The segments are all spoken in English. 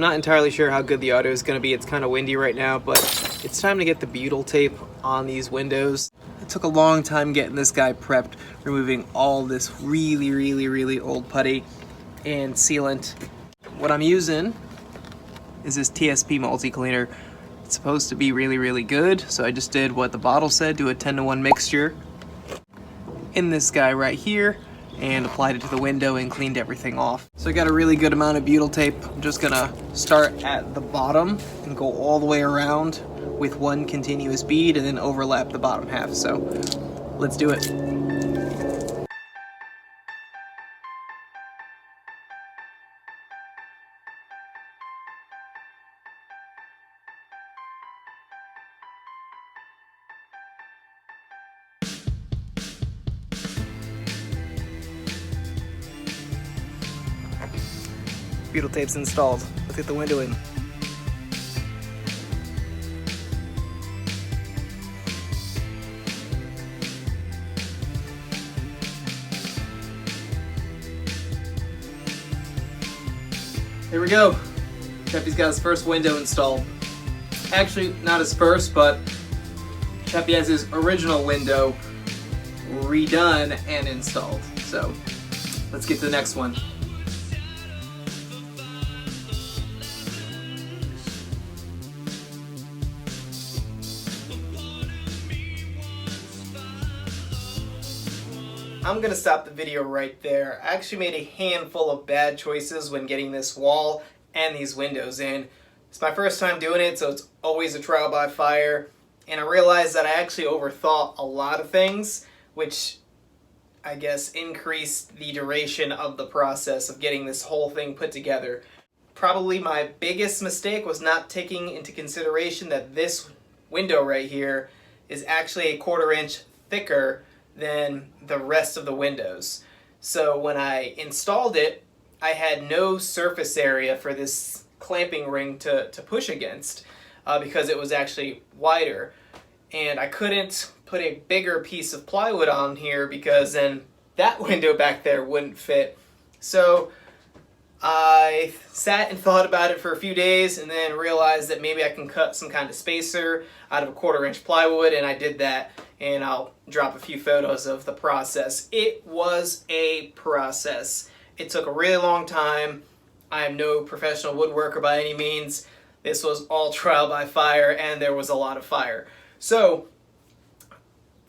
not entirely sure how good the audio is going to be. It's kind of windy right now, but it's time to get the butyl tape on these windows. It took a long time getting this guy prepped, removing all this really old putty and sealant. What I'm using is this TSP multi-cleaner. It's supposed to be really good, so I just did what the bottle said, do a 10-to-1 mixture in this guy right here, and applied it to the window and cleaned everything off. So I got a really good amount of butyl tape. I'm just gonna start at the bottom and go all the way around with one continuous bead and then overlap the bottom half. So let's do it. Butyl tape's installed. Let's get the window in. There we go. Cheppy's got his first window installed. Actually, not his first, but Cheppy has his original window redone and installed. So let's get to the next one. I'm gonna stop the video right there. I actually made a handful of bad choices when getting this wall and these windows in. It's my first time doing it, so it's always a trial by fire. And I realized that I actually overthought a lot of things, which I guess increased the duration of the process of getting this whole thing put together. Probably my biggest mistake was not taking into consideration that this window right here is actually a 1/4 inch thicker than the rest of the windows. So when I installed it, I had no surface area for this clamping ring to push against because it was actually wider. And I couldn't put a bigger piece of plywood on here because then that window back there wouldn't fit. So I sat and thought about it for a few days and then realized that maybe I can cut some kind of spacer out of a 1/4 inch plywood, and I did that, and I'll drop a few photos of the process. It was a process. It took a really long time. I am no professional woodworker by any means. This was all trial by fire, and there was a lot of fire. So,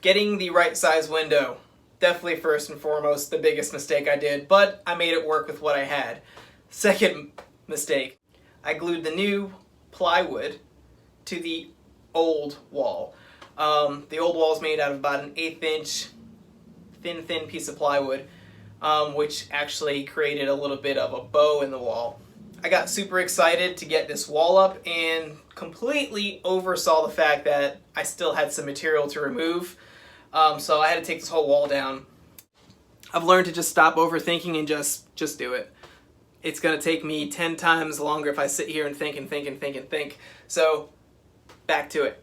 getting the right size window, definitely first and foremost the biggest mistake I did, but I made it work with what I had. Second mistake, I glued the new plywood to the old wall. The old wall is made out of about an 1/8 inch thin piece of plywood, which actually created a little bit of a bow in the wall. I got super excited to get this wall up and completely oversaw the fact that I still had some material to remove. So I had to take this whole wall down. I've learned to just stop overthinking and just do it. It's gonna take me 10 times longer if I sit here and think. So back to it.